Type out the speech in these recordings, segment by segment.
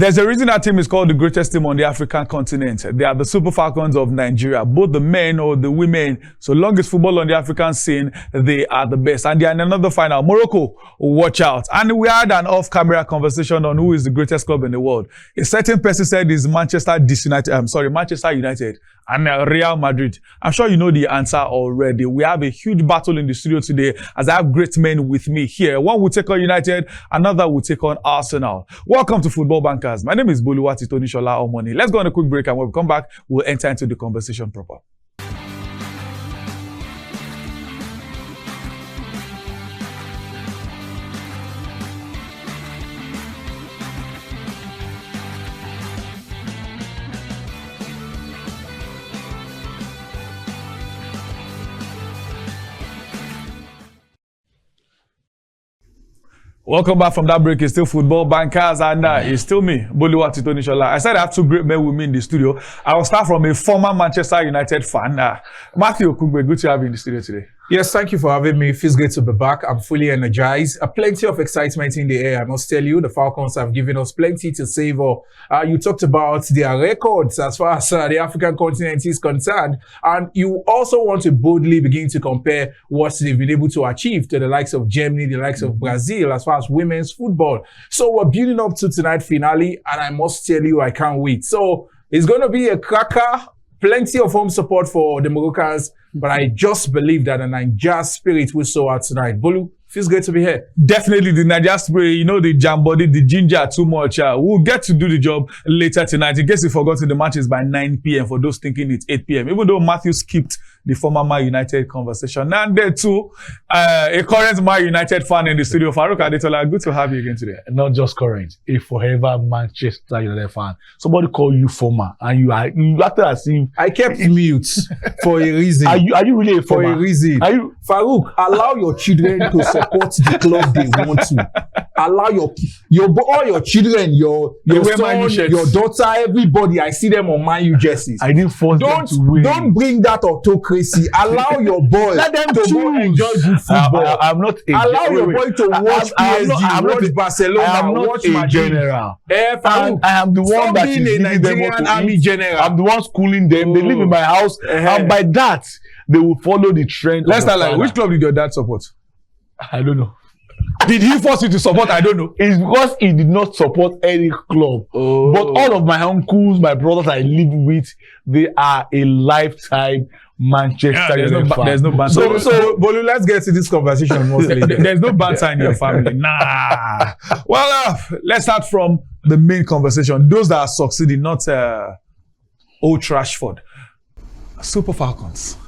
There's a reason that team is called the greatest team on the African continent. They are the Super Falcons of Nigeria, both the men or the women. So long as football on the African scene, they are the best. And they are in another final. Morocco, watch out. And we had an off-camera conversation on who is the greatest club in the world. A certain person said it's Manchester United and Real Madrid. I'm sure you know the answer already. We have a huge battle in the studio today as I have great men with me here. One will take on United, another will take on Arsenal. Welcome to Football Bankers. My name is Boluwati Tonishola Omoni. Let's go on a quick break, and when we come back, we'll enter into the conversation proper. Welcome back from that break. It's still Football Bankers, and it's still me, Boluwati Tonishola. I said I have two great men with me in the studio. I will start from a former Manchester United fan. Matthew Okungbe, good to have you in the studio today. Yes, thank you for having me. It feels great to be back. I'm fully energized. Plenty of excitement in the air. I must tell you, the Falcons have given us plenty to savor. You talked about their records as far as the African continent is concerned. And you also want to boldly begin to compare what they've been able to achieve to the likes of Germany, the likes of Brazil, as far as women's football. So we're building up to tonight's finale, and I must tell you, I can't wait. So it's going to be a cracker. Plenty of home support for the Moroccans, but I just believe that the Niger spirit will show out tonight. Bolu, feels great to be here. Definitely the Niger spirit, you know, the jam body, the ginger too much. We'll get to do the job later tonight. In case you forgot, the match is by 9 p.m. for those thinking it's 8 p.m. Even though Matthew skipped the former Man United conversation. And there too, a current Man United fan in the studio, Farouk Adetola. Good to have you again today. Not just current, a forever Manchester United fan. Somebody call you former, and you acted as if I kept mute for a reason. Are you really a former? For a reason. Are you Farouk? Allow your children to support the club they want to. Allow all your children, your son, your daughter, everybody. I see them on Man U jerseys. I didn't force them to win. Don't bring that autocracy. Allow your boy Let them to go enjoy good football. I'm not a Allow your boy to watch PSG, watch Barcelona, I'm not watch a Madrid. General. I am the one that is being a giving them Nigerian what to army eat. general. I'm the one schooling them. They live in my house, and by that they will follow the trend. Let's start like, which club did your dad support? I don't know. Did he force you to support? I don't know. It's because he did not support any club. Oh. But all of my uncles, my brothers I live with, they are a lifetime Manchester United fan. There's no banter. So, Bolu, let's get to this conversation mostly. There's no banter in your family. Nah. Well, let's start from the main conversation. Those that are succeeding, not old Trashford. Super Falcons.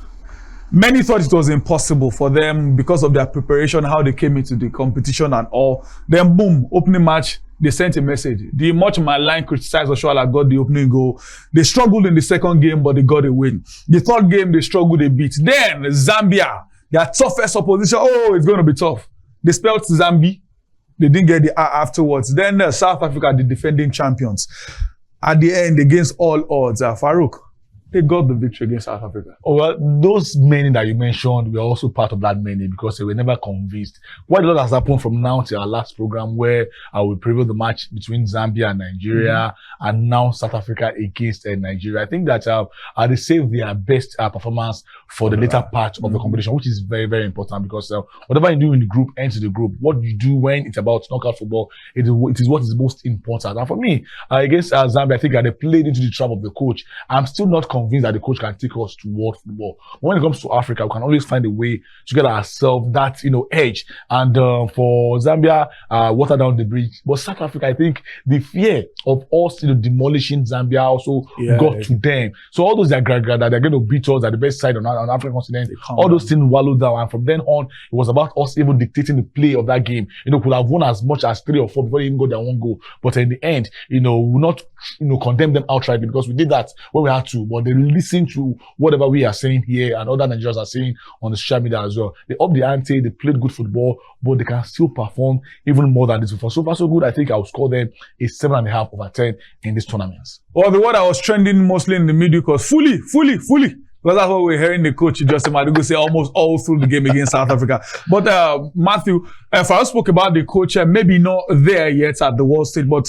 Many thought it was impossible for them because of their preparation, how they came into the competition and all. Then boom, opening match, they sent a message. The much maligned criticized Oshoala got the opening goal. They struggled in the second game, but they got a win. The third game, they struggled a bit. Then Zambia, their toughest opposition. Oh, it's going to be tough. They spelled Zambi. They didn't get the R afterwards. Then South Africa, the defending champions. At the end, against all odds, Farouk, they got the victory against South Africa. Oh, well, those many that you mentioned were also part of that many because they were never convinced. What a lot has happened from now to our last program where I will preview the match between Zambia and Nigeria and now South Africa against Nigeria. I think that they saved their best performance for the later part of the competition, which is very, very important because whatever you do in the group ends in the group. What you do when it's about knockout football, it is what is most important. And for me, against Zambia, I think they played into the trap of the coach. I'm still not convinced that the coach can take us to world football. When it comes to Africa, we can always find a way to get ourselves that, edge. And for Zambia, water down the bridge. But South Africa, I think the fear of us, demolishing Zambia also got to them. So all those that they're going to beat us at the best side on the African continent, all those things wallowed down. And from then on, it was about us even dictating the play of that game. Could have won as much as 3 or 4 before they even got their one goal. But in the end, we'll not, condemn them outrightly because we did that when we had to. But they listen to whatever we are saying here and other Nigerians are saying on the social media as well. They up the ante, they played good football, but they can still perform even more than this before. So far, so good. I think I'll score them a 7.5/10 in this tournament. Well, the word that was trending mostly in the media was fully Because that's what we're hearing the coach, Justin Madugu, say almost all through the game against South Africa. But Matthew, Farouk spoke about the coach, maybe not there yet at the world stage, but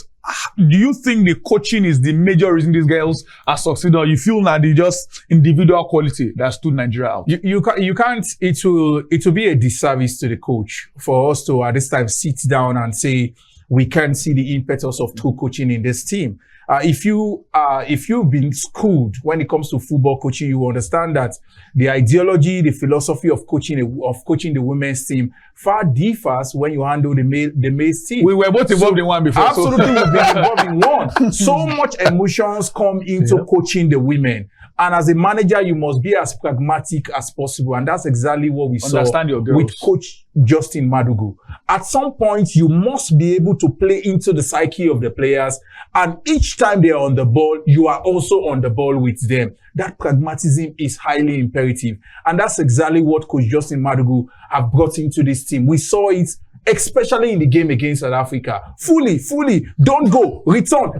do you think the coaching is the major reason these girls are succeeding, or you feel that they just individual quality that stood Nigeria out? You can't, it will be a disservice to the coach for us to at this time sit down and say, we can't see the impetus of true coaching in this team. If you've been schooled when it comes to football coaching, you understand that the ideology, the philosophy of coaching the women's team far differs when you handle the male's team. We were both involved in one before. Absolutely, we've been involved in one. So much emotions come into coaching the women. And as a manager, you must be as pragmatic as possible. And that's exactly what we saw with Coach Justin Madugu. At some point, you must be able to play into the psyche of the players. And each time they are on the ball, you are also on the ball with them. That pragmatism is highly imperative. And that's exactly what Coach Justin Madugu have brought into this team. We saw it especially in the game against South Africa. Fully, don't go, return.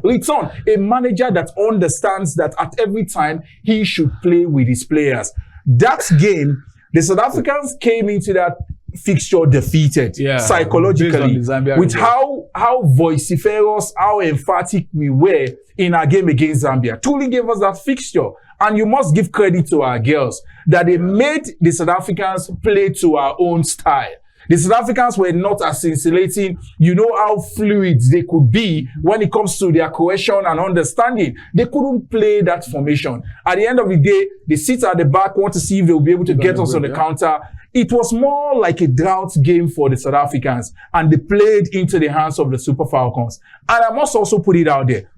A manager that understands that at every time he should play with his players. That game, the South Africans came into that fixture defeated psychologically with how vociferous, how emphatic we were in our game against Zambia. Truly gave us that fixture. And you must give credit to our girls that they made the South Africans play to our own style. The South Africans were not as scintillating. You know how fluid they could be when it comes to their cohesion and understanding. They couldn't play that formation. At the end of the day, they sit at the back, want to see if they'll be able to get us on the counter. It was more like a drought game for the South Africans, and they played into the hands of the Super Falcons. And I must also put it out there.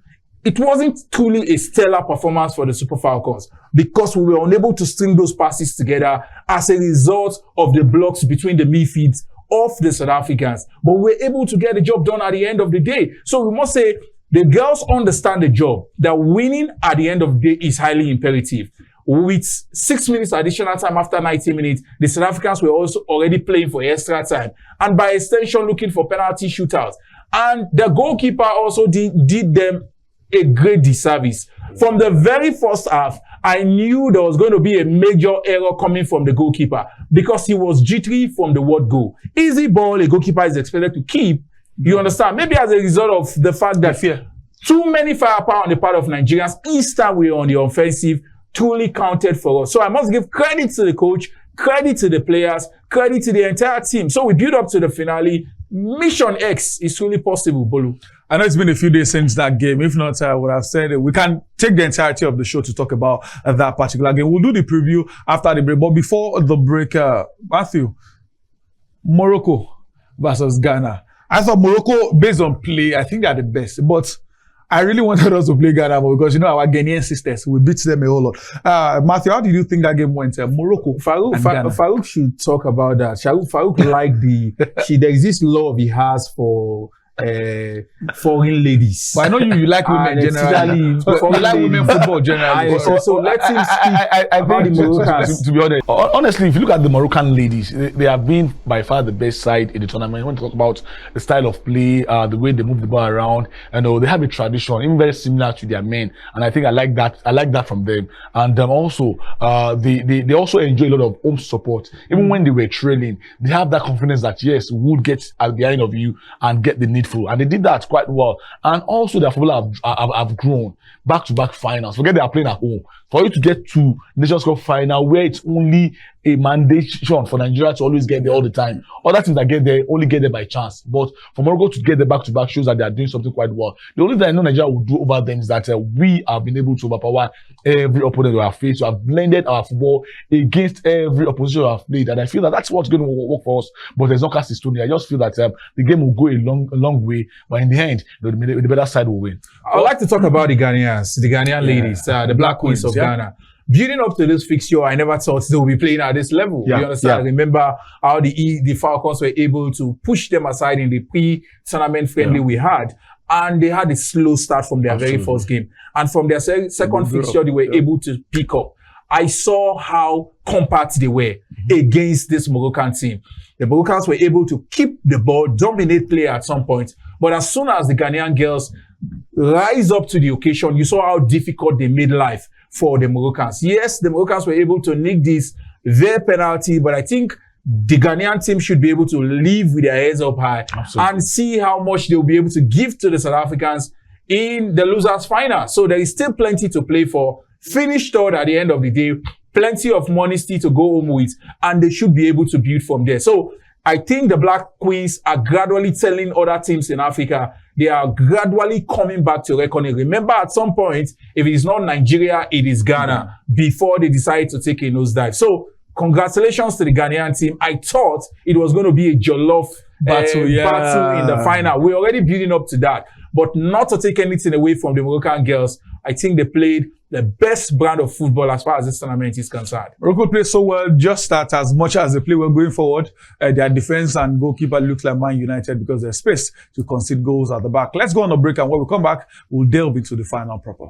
It wasn't truly a stellar performance for the Super Falcons because we were unable to string those passes together as a result of the blocks between the midfields of the South Africans. But we were able to get the job done at the end of the day. So we must say the girls understand the job, that winning at the end of the day is highly imperative. With 6 minutes additional time after 90 minutes, the South Africans were also already playing for extra time. And by extension, looking for penalty shootouts. And the goalkeeper also did them a great disservice. From the very first half, I knew there was going to be a major error coming from the goalkeeper because he was jittery from the word go. Easy ball, a goalkeeper is expected to keep. You understand? Maybe as a result of the fact that too many firepower on the part of Nigerians, each time we were on the offensive, truly counted for us. So I must give credit to the coach, credit to the players, credit to the entire team. So we build up to the finale. Mission X is truly possible, Bolu. I know it's been a few days since that game. If not, I would have said we can take the entirety of the show to talk about that particular game. We'll do the preview after the break. But before the break, Matthew, Morroco versus Ghana. I thought Morocco, based on play, I think they are the best. But I really wanted us to play Ghana because, you know, our Ghanaian sisters, we beat them a whole lot. Matthew, how did you think that game went? Morocco. Farouk should talk about that. Farouk liked there is this love he has for foreign ladies. But I know you like women generally. You like women football generally. So let him speak about the Moroccans. To be honest, honestly, if you look at the Moroccan ladies, they have been by far the best side in the tournament. When you talk about the style of play, the way they move the ball around, they have a tradition, even very similar to their men. And I think I like that. I like that from them. And also, they also enjoy a lot of home support. Even when they were trailing, they have that confidence that yes, we would get behind of you and get the need. And they did that quite well. And also their football have grown back-to-back finals. Forget they are playing at home. For you to get to Nations Cup final where it's only a mandation for Nigeria to always get there all the time. Other teams that get there only get there by chance. But for Morocco to get there back-to-back shows that they are doing something quite well. The only thing I know Nigeria will do over them is that we have been able to overpower every opponent we have faced. We have blended our football against every opposition we have played. And I feel that that's what's going to work for us. But there's no cast in stone. I just feel that the game will go a long way. But in the end, the better side will win. I would like to talk about the Ghanaians, the Ghanaian ladies, the Black Queens of Ghana. Building up to this fixture, I never thought they would be playing at this level. You understand? I remember how the Falcons were able to push them aside in the pre-tournament friendly we had. And they had a slow start from their very first game. And from their second fixture, they were able to pick up. I saw how compact they were against this Moroccan team. The Moroccans were able to keep the ball, dominate play at some point. But as soon as the Ghanaian girls rise up to the occasion, you saw how difficult they made life for the Moroccans. Yes, the Moroccans were able to nick their penalty, but I think the Ghanaian team should be able to live with their heads up high and see how much they'll be able to give to the South Africans in the losers final. So there is still plenty to play for. Finish third at the end of the day, plenty of money still to go home with, and they should be able to build from there. So I think the Black Queens are gradually telling other teams in Africa they are gradually coming back to reckoning. Remember, at some point, if it is not Nigeria, it is Ghana before they decide to take a nosedive. So congratulations to the Ghanaian team. I thought it was going to be a jollof battle in the final. We're already building up to that. But not to take anything away from the Moroccan girls, I think they played the best brand of football as far as this tournament is concerned. Morocco plays so well, just that as much as they play well going forward, their defense and goalkeeper looks like Man United because there's space to concede goals at the back. Let's go on a break, and when we come back, we'll delve into the final proper.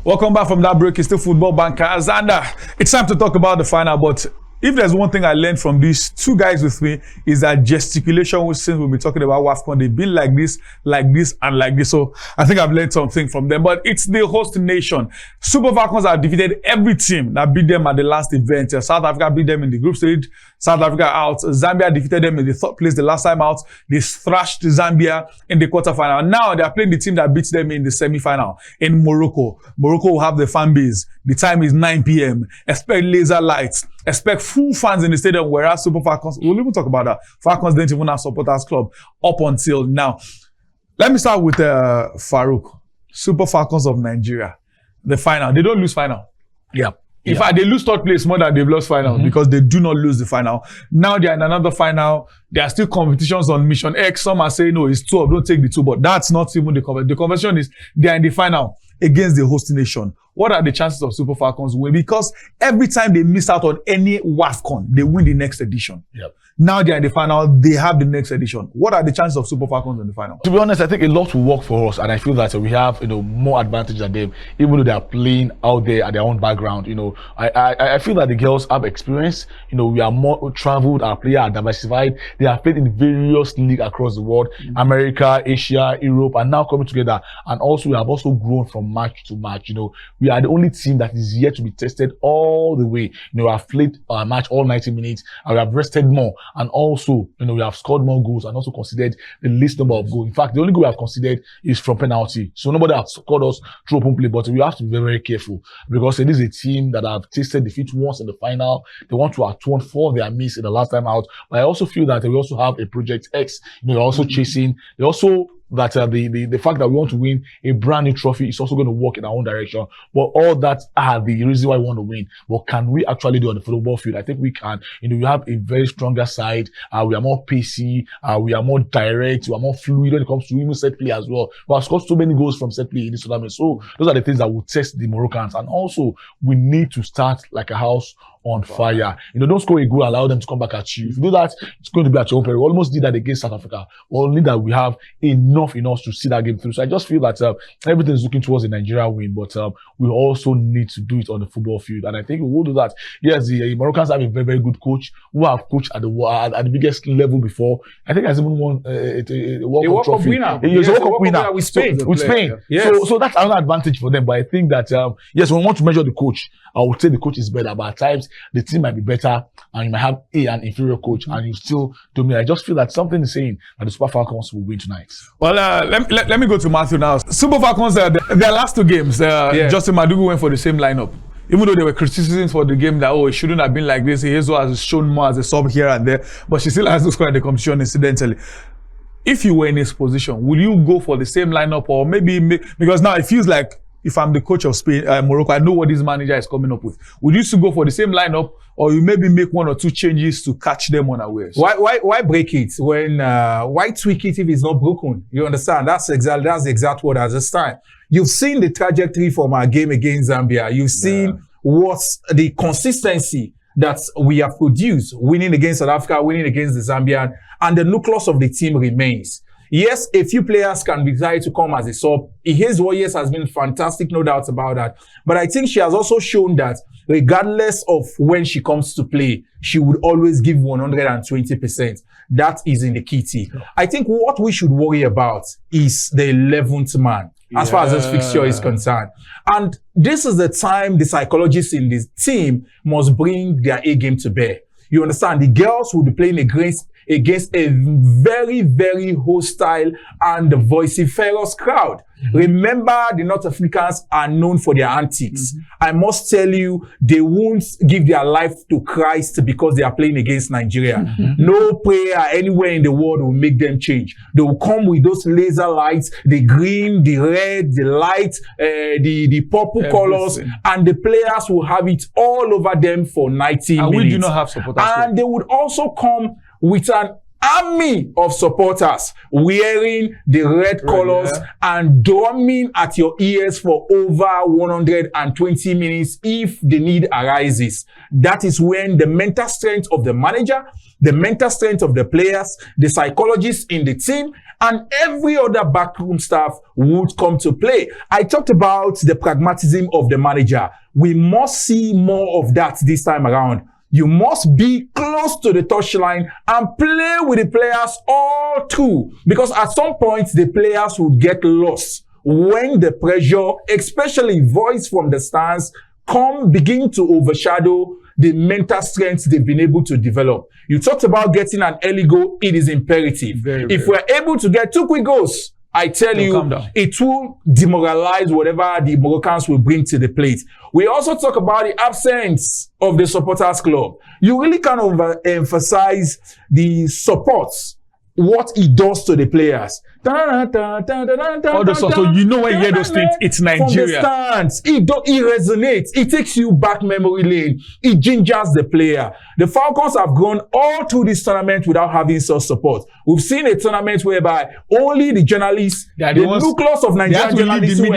Welcome back from that break. It's still Football Bankers, and it's time to talk about the final. But if there's one thing I learned from these two guys with me, is that gesticulation, which since we'll be talking about WAFCON, they've been like this, and like this. So I think I've learned something from them. But it's the host nation. Super Falcons have defeated every team that beat them at the last event. South Africa beat them in the group stage. South Africa out. Zambia defeated them in the third place the last time out. They thrashed Zambia in the quarterfinal. Now they are playing the team that beats them in the semi-final in Morocco. Morocco will have the fan base. The time is 9 p.m. Expect laser lights. Expect full fans in the stadium, whereas Super Falcons, we'll even talk about that. Falcons didn't even have supporters club up until now. Let me start with Farouk. Super Falcons of Nigeria. The final. They don't lose final. Yeah. In fact, they lose third place more than they've lost final because they do not lose the final. Now they are in another final. There are still competitions on Mission X. Some are saying, no, it's 12, don't take the 2. But that's not even the competition. The competition is they are in the final against the hosting nation. What are the chances of Super Falcons winning? Because every time they miss out on any WAFCON, they win the next edition. Yep. Now they are in the final, they have the next edition. What are the chances of Super Falcons in the final? To be honest, I think a lot will work for us, and I feel that we have, more advantage than them, even though they are playing out there at their own background. I feel that the girls have experience. We are more traveled, our players are diversified. They have played in various leagues across the world, America, Asia, Europe, and now coming together. And also, we have also grown from match to match. We are the only team that is yet to be tested all the way. We have played our match all 90 minutes, and we have rested more. And also, we have scored more goals and also considered the least number of goals. In fact, the only goal we have considered is from penalty. So nobody has scored us through open play, but we have to be very, very careful because it is a team that have tasted defeat once in the final. They want to atone for their miss in the last time out. But I also feel that we also have a Project X. They're also chasing. They also that the fact that we want to win a brand new trophy is also going to work in our own direction. But all that are the reason why we want to win. What can we actually do on the football field? I think we can. We have a very stronger side. We are more pacey. We are more direct. We are more fluid when it comes to even set play as well. We have scored so many goals from set play in this tournament. So those are the things that will test the Moroccans. And also, we need to start like a house on fire. Don't score a goal, allow them to come back at you. If you do that, it's going to be at your own peril. We almost did that against South Africa. Only that we have enough in us to see that game through. So I just feel that everything is looking towards a Nigeria win, but we also need to do it on the football field. And I think we will do that. Yes, the Moroccans have a very, very good coach who have coached at the biggest level before. I think has even won a World Cup winner. He's a World Cup winner with Spain. Yes. So that's another advantage for them. But I think that, yes, when we want to measure the coach, I would say the coach is better, but at times the team might be better and you might have an inferior coach and you still dominate. I just feel that something is saying that the Super Falcons will win tonight. Well, let me go to Matthew now. Super Falcons, their last two games, Justin Madugu went for the same lineup. Even though there were criticisms for the game that, it shouldn't have been like this. Hezo has shown more as a sub here and there, but she still has to score in the competition incidentally. If you were in his position, will you go for the same lineup or maybe because now it feels like if I'm the coach of Spain, Morocco, I know what this manager is coming up with. Would you still go for the same lineup, or you maybe make one or two changes to catch them unawares? Why break it when why tweak it if it's not broken? You understand? That's the exact word at this time. You've seen the trajectory from our game against Zambia. You've seen what's the consistency that we have produced, winning against South Africa, winning against the Zambian, and the nucleus of the team remains. Yes, a few players can decide to come as a sub. His Warriors has been fantastic, no doubt about that. But I think she has also shown that regardless of when she comes to play, she would always give 120%. That is in the kitty. I think what we should worry about is the 11th man, as far as this fixture is concerned. And this is the time the psychologists in this team must bring their A game to bear. You understand? The girls will be playing against a very, very hostile and vociferous crowd. Remember, the North Africans are known for their antics. I must tell you, they won't give their life to Christ because they are playing against Nigeria. No prayer anywhere in the world will make them change. They will come with those laser lights, the green, the red, the light, the purple colors, and the players will have it all over them for 90 minutes. We do not have supporters. And they would also come with an army of supporters wearing the red colors and drumming at your ears for over 120 minutes if the need arises. That is when the mental strength of the manager, the mental strength of the players, the psychologists in the team, and every other backroom staff would come to play. I talked about the pragmatism of the manager. We must see more of that this time around. You must be close to the touchline and play with the players all through. Because at some point, the players would get lost when the pressure, especially voice from the stands, begin to overshadow the mental strength they've been able to develop. You talked about getting an early goal. It is imperative. If we're able to get 2 quick goals, I tell you, it will demoralize whatever the Moroccans will bring to the plate. We also talk about the absence of the supporters club. You really can emphasize the support, what it does to the players. All those so you know when you hear those things, it's Nigeria. From the stands, it resonates. It takes you back memory lane. It gingers the player. The Falcons have gone all through this tournament without having such support. We've seen a tournament whereby only the journalists, the nucleus of Nigerian journalists who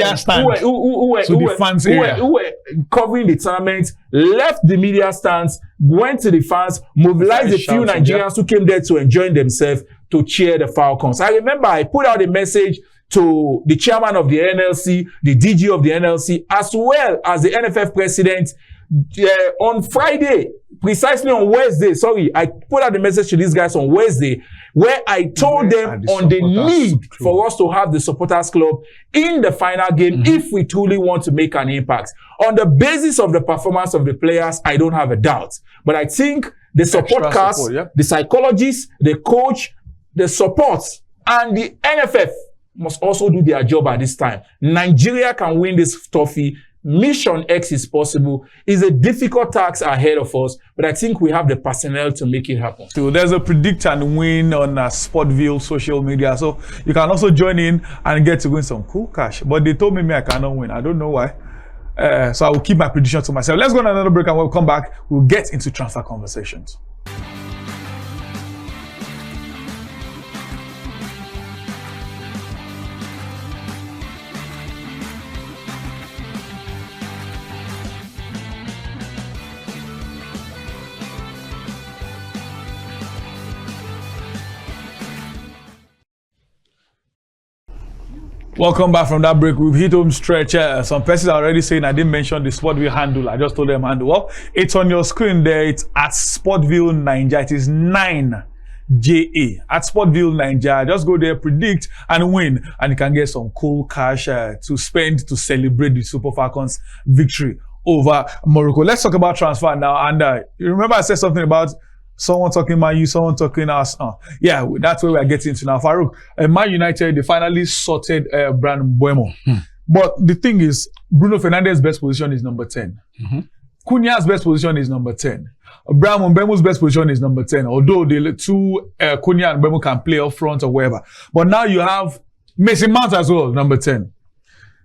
were covering the tournament, left the media stands, went to the fans, mobilized a few Nigerians who came there to enjoy themselves to cheer the Falcons. I remember I put out a message to the chairman of the NLC, the DG of the NLC, as well as the NFF president on Friday, precisely on Wednesday. I put out the message to these guys on Wednesday, where I told them on the need for us to have the supporters club in the final game if we truly want to make an impact. On the basis of the performance of the players, I don't have a doubt. But I think the support cast, the psychologists, the coach, the support, and the NFF must also do their job at this time. Nigeria can win this trophy. Mission X is possible. It's a difficult task ahead of us, but I think we have the personnel to make it happen. So there's a predict and win on Sportville social media. So you can also join in and get to win some cool cash. But they told me I cannot win. I don't know why. So I will keep my prediction to myself. Let's go on another break and we'll come back. We'll get into transfer conversations. Welcome back from that break. We've hit home stretch. Some persons are already saying I didn't mention the Sportville handle. I just told them handle. Well, it's on your screen there. It's at Sportville Ninja. It is 9JA at Sportville Ninja. Just go there, predict and win, and you can get some cool cash to spend to celebrate the Super Falcons victory over Morroco. Let's talk about transfer now. And you remember I said something about someone talking about you, someone talking us. Yeah, that's where we're getting to now. Farouk, Man United, they finally sorted Brand Mbeumo. But the thing is, Bruno Fernandez's best position is number 10. Cunha's best position is number 10. Brand Mbeumo's best position is number 10. Although the two, Cunha and Mbeumo can play up front or wherever. But now you have Mason Mount as well, number 10.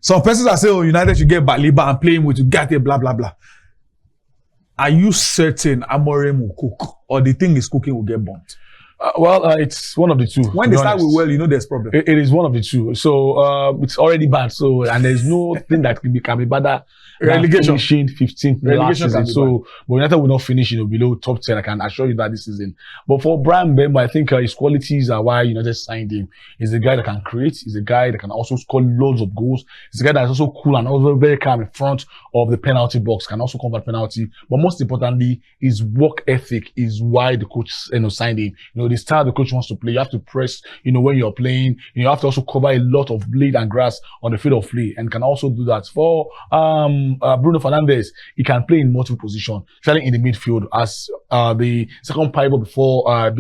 Some persons are saying, United should get Baliba and play him with Ugarte, blah, blah, blah. Are you certain Amorim will cook? Or the thing is cooking will get burnt? It's one of the two. When they start with well, you know there's problem. It is one of the two. So it's already bad. So and there's no thing that can be better Relegation. finishing 15th last Relegation season. can be So, but United will not finish, below top 10. I can assure you that this season. But for Brian Mbemba, I think his qualities are why United signed him. He's a guy that can create. He's a guy that can also score loads of goals. He's a guy that's also cool and also very calm in front of the penalty box. Can also convert penalty. But most importantly, his work ethic is why the coach, signed him. The style the coach wants to play. You have to press, when you're playing. You have to also cover a lot of blade and grass on the field of play, and can also do that. For Bruno Fernandes, he can play in multiple positions, especially in the midfield as the second pivot before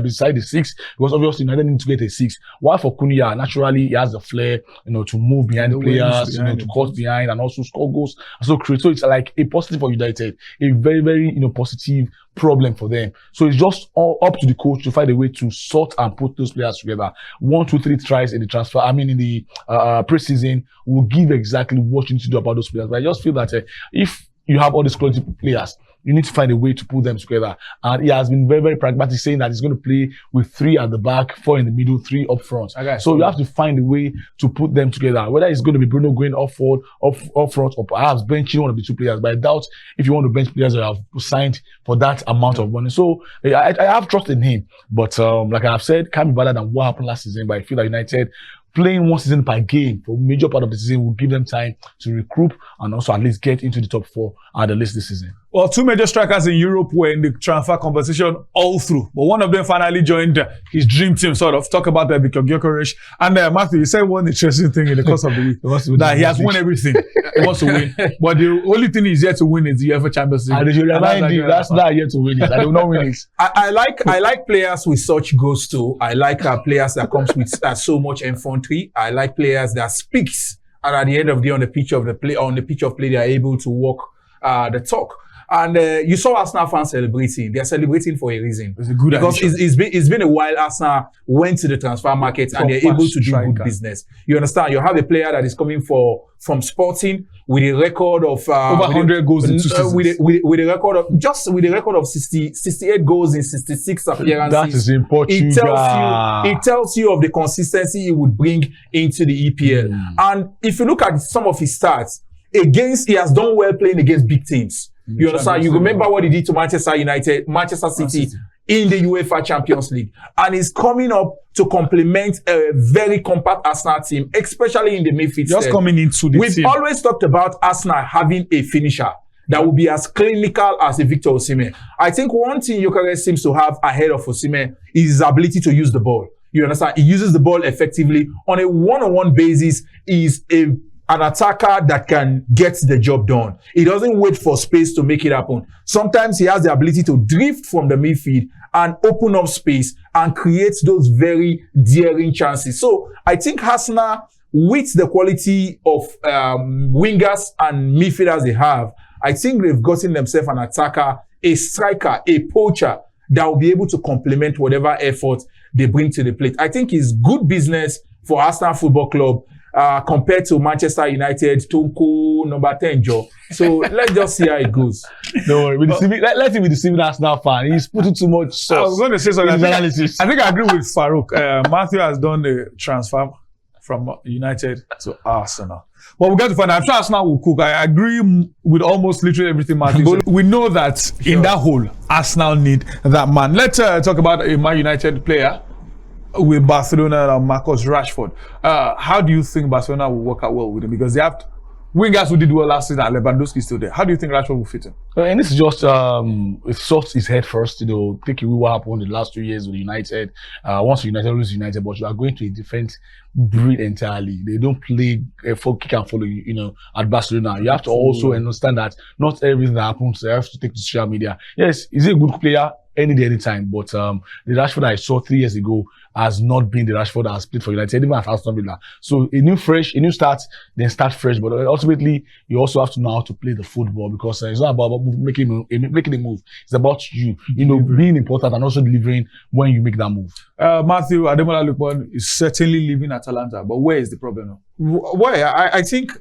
beside the six, because obviously United need to get a six. While for Cunha, naturally he has the flair, to move behind the players, to cut behind and also score goals and so create. So it's like a positive for United, a very, very positive problem for them. So it's just all up to the coach to find a way to sort and put those players together. 1, 2, 3 tries in the transfer. In the preseason will give exactly what you need to do about those players. But I just feel that if you have all these quality players, you need to find a way to put them together. And he has been very, very pragmatic, saying that he's going to play with 3 at the back, 4 in the middle, 3 up front. Okay, so you have to find a way to put them together. Whether it's going to be Bruno going up front, or perhaps benching one of the 2 players. But I doubt if you want to bench players that have signed for that amount of money. So I have trust in him. But like I have said, can't be better than what happened last season. But I feel that United playing one season per game for a major part of the season will give them time to regroup and also at least get into the top 4 at the list this season. Well, 2 major strikers in Europe were in the transfer conversation all through, but one of them finally joined his dream team, sort of. Talk about Viktor Gyökeres. And Matthew, you said one interesting thing in the course of the week, that he has won everything. He wants to win. But the only thing he's yet to win is the UEFA Champions League. And they should remind you, that's not yet to win it. I do not win it. I like players with such goals too. I like players that comes with so much infantry. I like players that speaks, and at the end of the day, on the pitch of play, they are able to walk the talk. And you saw Arsenal fans celebrating. They're celebrating for a reason. It's a good because it's been a while. Arsenal went to the transfer market and they're able to do good business. You understand? You have a player that is coming from Sporting with a record of over 100 goals in 2 seasons. With a record of 68 goals in 66 appearances. That is in Portugal. It tells you of the consistency he would bring into the EPL. And if you look at some of his stats, he has done well playing against big teams. You understand? You remember what he did to Manchester United, Manchester City in the UEFA Champions League. And he's coming up to complement a very compact Arsenal team, especially in the midfield. Just coming into the team. We've always talked about Arsenal having a finisher that will be as clinical as a Victor Osimhen. I think one thing Gyökeres seems to have ahead of Osimhen is his ability to use the ball. You understand? He uses the ball effectively. On a one-on-one basis, he's an attacker that can get the job done. He doesn't wait for space to make it happen. Sometimes he has the ability to drift from the midfield and open up space and create those very daring chances. So I think Arsenal, with the quality of wingers and midfielders they have, I think they've gotten themselves an attacker, a striker, a poacher that will be able to complement whatever effort they bring to the plate. I think it's good business for Arsenal Football Club compared to Manchester United, Tunku, number 10, Joe. So let's just see how it goes. No worry. Let him be deceiving Arsenal fan. He's putting too much sauce. I was going to say something. I think I agree with Farouk. Matthew has done the transfer from United to Arsenal. But we'll get to find out. I'm sure Arsenal will cook. I agree with almost literally everything Matthew said. We know that in that hole, Arsenal need that man. Let's talk about a Man United player with Barcelona and Marcus Rashford. How do you think Barcelona will work out well with him? Because they have wingers who did well last season and Lewandowski is still there. How do you think Rashford will fit in? And this is just, it sorts his head first, take away what happened in the last 2 years with United. Once United, always United, but you are going to a different breed entirely. They don't play for kick and follow, at Barcelona. You have to also understand that not everything that happens, you have to take to social media. Yes, he's a good player any day, anytime, but the Rashford I saw 3 years ago has not been the Rashford that has played for United, even at Aston Villa. So a new start, then start fresh. But ultimately, you also have to know how to play the football, because it's not about making a move. It's about you, being important and also delivering when you make that move. Matthew Ademola Lookman is certainly leaving Atalanta, but where is the problem now? Well, I think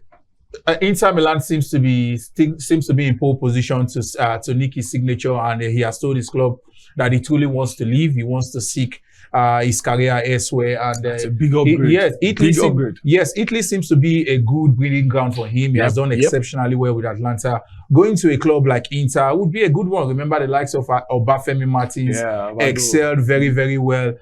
Inter Milan seems to be in pole position to nick his signature, and he has told his club that he truly wants to leave. He wants to seek his career elsewhere. And It's a big upgrade. Yes, Italy seems to be a good breeding ground for him. He has done exceptionally well with Atlanta. Going to a club like Inter would be a good one. Remember the likes of Obafemi Martins excelled very, very well.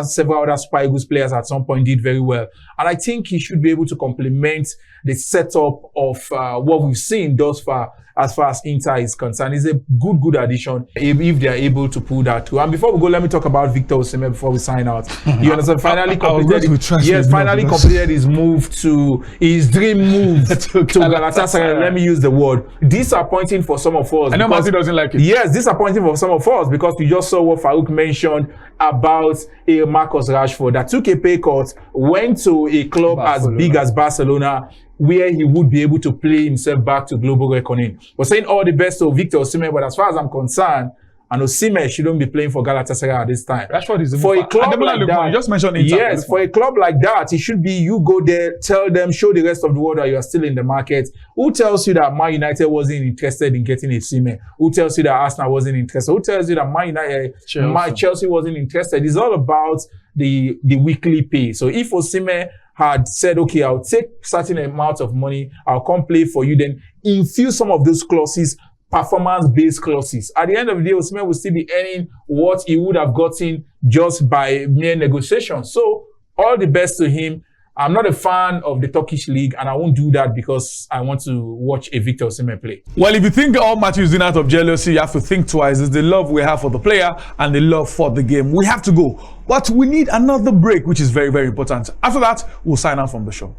Several other Super Eagles players at some point did very well. And I think he should be able to complement the setup of what we've seen thus far as Inter is concerned. It's a good addition if they are able to pull that through. And before we go, let me talk about Victor Osimhen before we sign out. You understand? Finally completed his move to his dream move to Galatasaray. Let me use the word. Disappointing for some of us. I know Matthew doesn't like it. Yes, disappointing for some of us because we just saw what Farouk mentioned about Marcus Rashford that took a pay cut, went to a club as big as Barcelona, where he would be able to play himself back to global reckoning. We're saying all the best to Victor Osimhen, but as far as I'm concerned, and Osimhen shouldn't be playing for Galatasaray at this time. Rashford is for a club like that. You just mentioned Inter. Yes, for a club like that, it should be you go there, tell them, show the rest of the world that you are still in the market. Who tells you that Man United wasn't interested in getting Osimhen? Who tells you that Arsenal wasn't interested? Who tells you that Chelsea wasn't interested? It's all about the weekly pay. So if Osimhen had said, okay, I'll take certain amount of money, I'll come play for you, then infuse some of those clauses, performance-based clauses. At the end of the day, Osimhen will still be earning what he would have gotten just by mere negotiation. So, all the best to him. I'm not a fan of the Turkish league, and I won't do that because I want to watch a Victor Osimhen play. Well, if you think all Matthew is doing out of jealousy, you have to think twice. It's the love we have for the player and the love for the game. We have to go. But we need another break, which is very, very important. After that, we'll sign out from the show.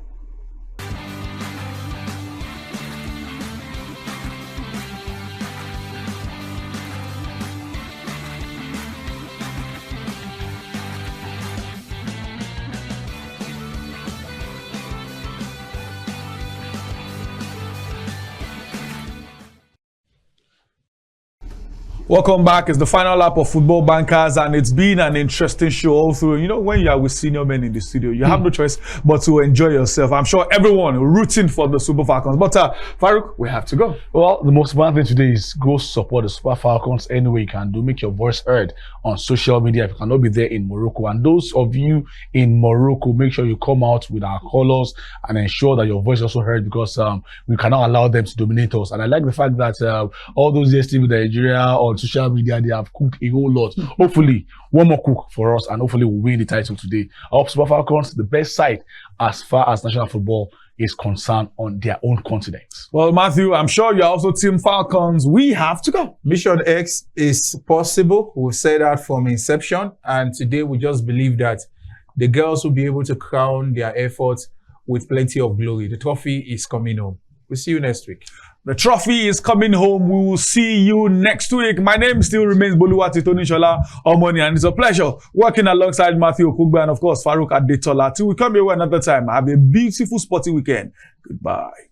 Welcome back. It's the final lap of Football Bankers, and it's been an interesting show all through. You know, when you are with senior men in the studio, you have no choice but to enjoy yourself. I'm sure everyone rooting for the Super Falcons. But Farouk, we have to go. Well, the most important thing today is go support the Super Falcons any way you can do. Make your voice heard on social media if you cannot be there in Morocco. And those of you in Morocco, make sure you come out with our colors and ensure that your voice is also heard, because we cannot allow them to dominate us. And I like the fact that all those years with Nigeria on social media, they have cooked a whole lot. Hopefully, one more cook for us, and hopefully we'll win the title today. I hope Super Falcons, the best side as far as national football is concerned on their own continent. Well, Matthew, I'm sure you're also Team Falcons. We have to go. Mission X is possible. We've said that from inception, and today we just believe that the girls will be able to crown their efforts with plenty of glory. The trophy is coming home. We'll see you next week. The trophy is coming home. We will see you next week. My name still remains Boluwati Tonishola Omoni, and it's a pleasure working alongside Matthew Okugba and, of course, Farouk Adetola. Till we come here another time, have a beautiful sporty weekend. Goodbye.